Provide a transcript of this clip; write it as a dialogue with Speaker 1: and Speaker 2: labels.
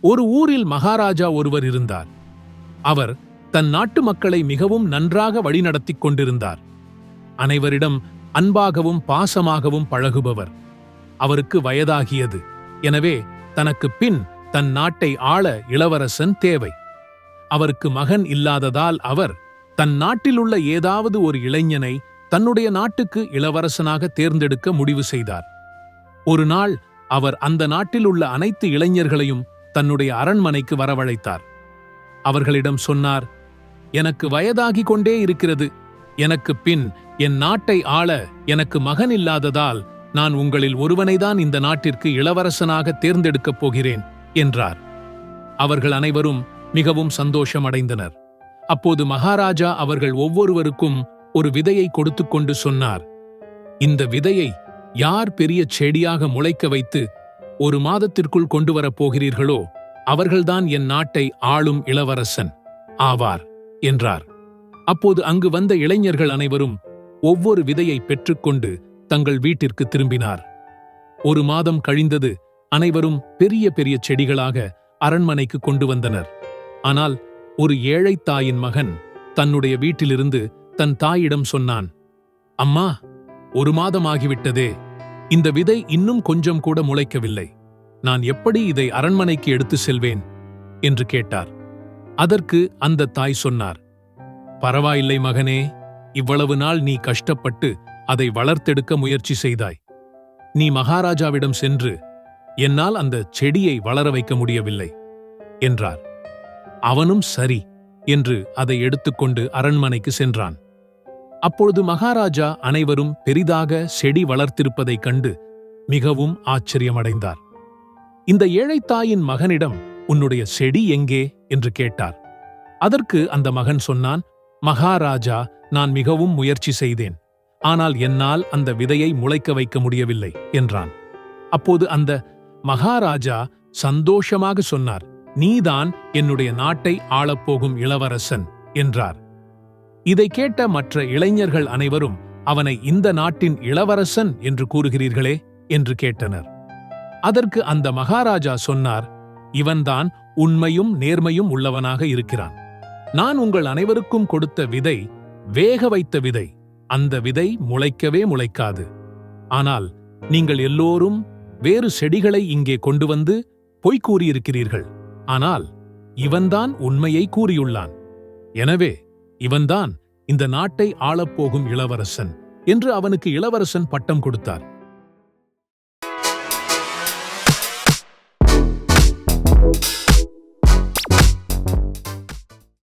Speaker 1: ஒரு ஊரில் மகாராஜா ஒருவர் இருந்தார். அவர் தன் நாட்டு மக்களை மிகவும் நன்றாக வழிநடத்திக் கொண்டிருந்தார். அனைவரிடம் அன்பாகவும் பாசமாகவும் பழகுபவர். அவருக்கு வயதாகியது. எனவே தனக்கு பின் தன் நாட்டை ஆள இளவரசன் தேவை. அவருக்கு மகன் இல்லாததால் அவர் தன் நாட்டிலுள்ள ஏதாவது ஒரு இளைஞனை தன்னுடைய நாட்டுக்கு இளவரசனாக தேர்ந்தெடுக்க முடிவு செய்தார். ஒரு நாள் அவர் அந்த நாட்டில் உள்ள அனைத்து இளைஞர்களையும் தன்னுடைய அரண்மனைக்கு வரவழைத்தார். அவர்களிடம் சொன்னார், எனக்கு வயதாகிக் கொண்டே இருக்கிறது. எனக்கு பின் என் நாட்டை ஆள எனக்கு மகன் இல்லாததால் நான் உங்களில் ஒருவனைதான் இந்த நாட்டிற்கு இளவரசனாக தேர்ந்தெடுக்கப் போகிறேன் என்றார். அவர்கள் அனைவரும் மிகவும் சந்தோஷமடைந்தனர். அப்போது மகாராஜா அவர்கள் ஒவ்வொருவருக்கும் ஒரு விதையை கொடுத்துக்கொண்டு சொன்னார், இந்த விதையை யார் பெரிய செடியாக முளைக்க வைத்து 1 மாதத்திற்குள் கொண்டு வரப் போகிறீர்களோ அவர்கள்தான் என் நாட்டை ஆளும் இளவரசன் ஆவார் என்றார். அப்போது அங்கு வந்த இளைஞர்கள் அனைவரும் ஒவ்வொரு விதையை பெற்றுக்கொண்டு தங்கள் வீட்டிற்கு திரும்பினார். 1 மாதம் கழிந்தது. அனைவரும் பெரிய பெரிய செடிகளாக அரண்மனைக்கு கொண்டு வந்தனர். ஆனால் ஒரு ஏழை தாயின் மகன் தன்னுடைய வீட்டிலிருந்து தன் தாயிடம் சொன்னான், அம்மா, 1 மாதம் ஆகிவிட்டதே, இந்த விதை இன்னும் கொஞ்சம் கூட முளைக்கவில்லை. நான் எப்படி இதை அரண்மனைக்கு எடுத்து செல்வேன் என்று கேட்டார். அதற்கு அந்த தாய் சொன்னார், பரவாயில்லை மகனே, இவ்வளவு நாள் நீ கஷ்டப்பட்டு அதை வளர்த்தெடுக்க முயற்சி செய்தாய். நீ மகாராஜாவிடம் சென்று, என்னால் அந்த செடியை வளர வைக்க முடியவில்லை என்றார். அவனும் சரி என்று அதை எடுத்துக்கொண்டு அரண்மனைக்கு சென்றான். அப்பொழுது மகாராஜா அனைவரும் பெரிதாக செடி வளர்த்திருப்பதைக் கண்டு மிகவும் ஆச்சரியமடைந்தார். இந்த ஏழைத்தாயின் மகனிடம் உன்னுடைய செடி எங்கே என்று கேட்டார். அதற்கு அந்த மகன் சொன்னான், மகாராஜா, நான் மிகவும் முயற்சி செய்தேன். ஆனால் என்னால் அந்த விதையை முளைக்க வைக்க முடியவில்லை என்றான். அப்போது அந்த மகாராஜா சந்தோஷமாக சொன்னார், நீதான் என்னுடைய நாட்டை ஆளப்போகும் இளவரசன் என்றார். இதை கேட்ட மற்ற இளைஞர்கள் அனைவரும், அவனை இந்த நாட்டின் இளவரசன் என்று கூறுகிறீர்களே என்று கேட்டனர். அதற்கு அந்த மகாராஜா சொன்னார், இவன்தான் உண்மையும் நேர்மையும் உள்ளவனாக இருக்கிறான். நான் உங்கள் அனைவருக்கும் கொடுத்த விதை வேக வைத்த விதை. அந்த விதை முளைக்கவே முளைக்காது. ஆனால் நீங்கள் எல்லோரும் வேறு செடிகளை இங்கே கொண்டு வந்து பொய் கூறியிருக்கிறீர்கள். ஆனால் இவன்தான் உண்மையை கூறியுள்ளான். எனவே இவன்தான் இந்த நாட்டை ஆளப்போகும் இளவரசன் என்று அவனுக்கு இளவரசன் பட்டம் கொடுத்தார்.